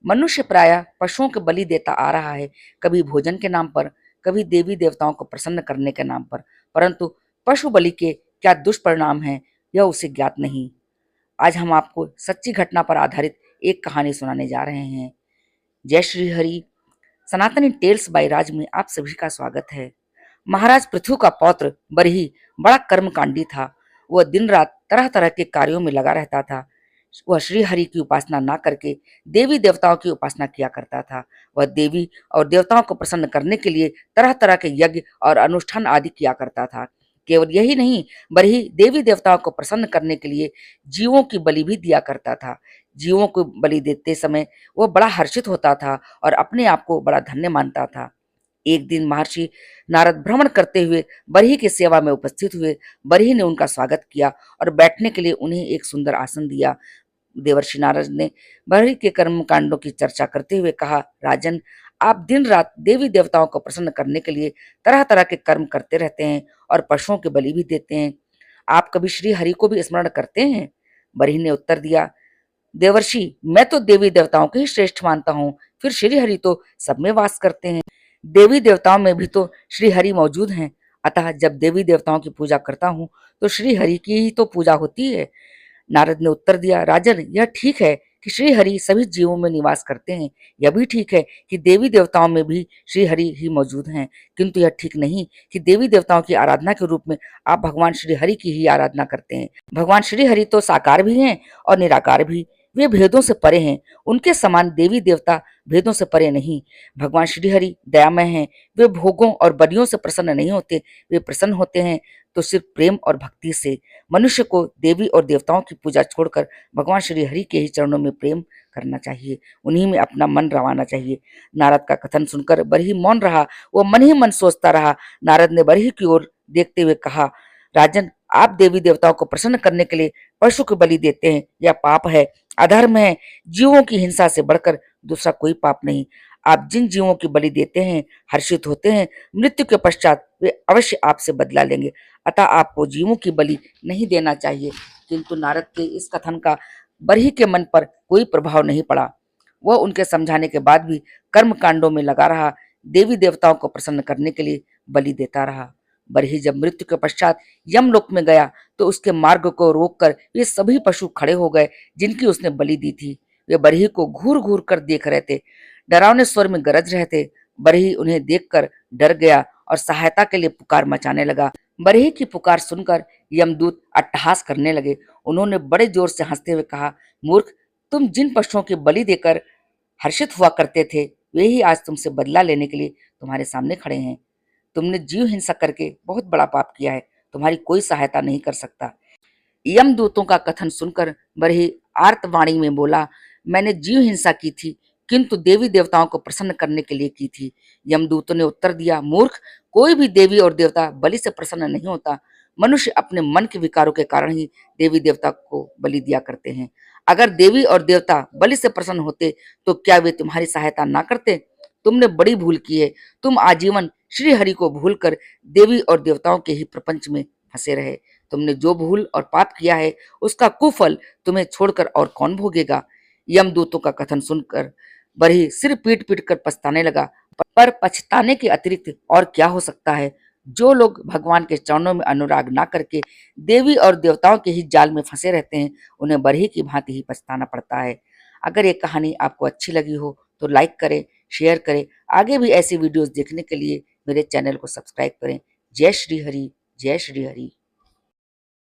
मनुष्य प्रायः पशुओं के बलि देता आ रहा है, कभी भोजन के नाम पर, कभी देवी देवताओं को प्रसन्न करने के नाम पर, परंतु पशु बलि के क्या दुष्परिणाम हैं, यह उसे ज्ञात नहीं। आज हम आपको सच्ची घटना पर आधारित एक कहानी सुनाने जा रहे हैं। जय श्री हरि। सनातनी टेल्स बाय राज में आप सभी का स्वागत है। महाराज पृथु का पौत्र बरही बड़ा कर्मकांडी था। वह दिन रात तरह तरह के कार्यों में लगा रहता था। वह श्री हरि की उपासना ना करके देवी देवताओं की उपासना किया करता था। वह देवी और देवताओं को प्रसन्न करने के लिए तरह तरह के यज्ञ और अनुष्ठान आदि किया करता था। केवल यही नहीं, बरही देवी देवताओं को प्रसन्न करने के लिए जीवों की बलि भी दिया करता था। जीवों को बलि देते समय वह बड़ा हर्षित होता था और अपने आप को बड़ा धन्य मानता था। एक दिन महर्षि नारद भ्रमण करते हुए बरही की सेवा में उपस्थित हुए। बरही ने उनका स्वागत किया और बैठने के लिए उन्हें एक सुंदर आसन दिया। देवर्षि नारद ने बरही के कर्म कांडों की चर्चा करते हुए कहा, राजन, आप दिन रात देवी देवताओं को प्रसन्न करने के लिए तरह तरह के कर्म करते रहते हैं और पशुओं के बलि भी देते हैं। आप कभी श्री हरि को भी स्मरण करते हैं? बरही ने उत्तर दिया, देवर्षि, मैं तो देवी देवताओं को ही श्रेष्ठ मानता हूँ, फिर श्री हरि तो सब में वास करते हैं। देवी देवताओं में भी तो श्री हरि मौजूद हैं। अतः जब देवी देवताओं की पूजा करता हूँ तो श्री हरि की ही तो पूजा होती है। नारद ने उत्तर दिया, राजन, यह ठीक है कि श्री हरि सभी जीवों में निवास करते हैं। यह भी ठीक है कि देवी देवताओं में भी श्री हरि ही मौजूद हैं, किंतु यह ठीक नहीं कि देवी देवताओं की आराधना के रूप में आप भगवान श्री हरि की ही आराधना करते हैं। भगवान श्री हरि तो साकार भी हैं और निराकार भी। वे भेदों से परे हैं। उनके समान देवी देवता भेदों से परे नहीं। भगवान श्री हरि दयामय हैं। वे भोगों और बलियों से प्रसन्न नहीं होते। वे प्रसन्न होते हैं तो सिर्फ प्रेम और भक्ति से। मनुष्य को देवी और देवताओं की पूजा छोड़कर भगवान श्री हरि के ही चरणों में प्रेम करना चाहिए, उन्हीं में अपना मन रवाना चाहिए। नारद का कथन सुनकर बरही मौन रहा। वो मन ही मन सोचता रहा। नारद ने बरही की ओर देखते हुए कहा, राजन, आप देवी देवताओं को प्रसन्न करने के लिए पशु की बलि देते हैं। यह पाप है, अधर्म है। जीवों की हिंसा से बढ़कर दूसरा कोई पाप नहीं। आप जिन जीवों की बलि देते हैं, हर्षित होते हैं, मृत्यु के पश्चात वे अवश्य आपसे बदला लेंगे। अतः आपको जीवों की बलि नहीं देना चाहिए। किंतु नारद के इस कथन का बरही के मन पर कोई प्रभाव नहीं पड़ा। वह उनके समझाने के बाद भी कर्म कांडों में लगा रहा। देवी देवताओं को प्रसन्न करने के लिए बलि देता रहा। बरही जब मृत्यु के पश्चात यमलोक में गया तो उसके मार्ग को रोककर वे सभी पशु खड़े हो गए जिनकी उसने बलि दी थी। वे बरही को घूर घूर कर देख रहे थे, डरावने स्वर में गरज रहे थे। बरही उन्हें देखकर डर गया और सहायता के लिए पुकार मचाने लगा। बरही की पुकार सुनकर यमदूत अट्टहास करने लगे। उन्होंने बड़े जोर से हंसते हुए कहा, मूर्ख, तुम जिन पशुओं की बलि देकर हर्षित हुआ करते थे, वे ही आज तुमसे बदला लेने के लिए तुम्हारे सामने खड़े हैं। तुमने जीव हिंसा करके बहुत बड़ा पाप किया है। तुम्हारी कोई सहायता नहीं कर सकता। यमदूतों का कथन सुनकर बरही आर्तवाणी में बोला, मैंने जीव हिंसा की थी, किंतु देवी देवताओं को प्रसन्न करने के लिए की थी। यमदूतों ने उत्तर दिया, मूर्ख, कोई भी देवी और देवता बलि से प्रसन्न नहीं होता। मनुष्य अपने मन के विकारों के कारण ही देवी देवता को बलि दिया करते हैं। अगर देवी और देवता बलि से प्रसन्न होते तो क्या वे तुम्हारी सहायता ना करते? तुमने बड़ी भूल की है। तुम आजीवन श्री हरि को भूलकर देवी और देवताओं के ही प्रपंच में फंसे रहे। तुमने जो भूल और पाप किया है उसका कुफल तुम्हें छोड़कर और कौन भोगेगा? यमदूतों का कथन सुनकर बरही सिर पीट पीट कर पछताने लगा। पर पछताने के अतिरिक्त और क्या हो सकता है? जो लोग भगवान के चरणों में अनुराग ना करके देवी और देवताओं के ही जाल में फंसे रहते हैं, उन्हें बरही की भांति ही पछताना पड़ता है। अगर ये कहानी आपको अच्छी लगी हो तो लाइक करें, शेयर करें। आगे भी ऐसी वीडियोस देखने के लिए मेरे चैनल को सब्सक्राइब करें। जय श्री हरि, जय श्री हरि।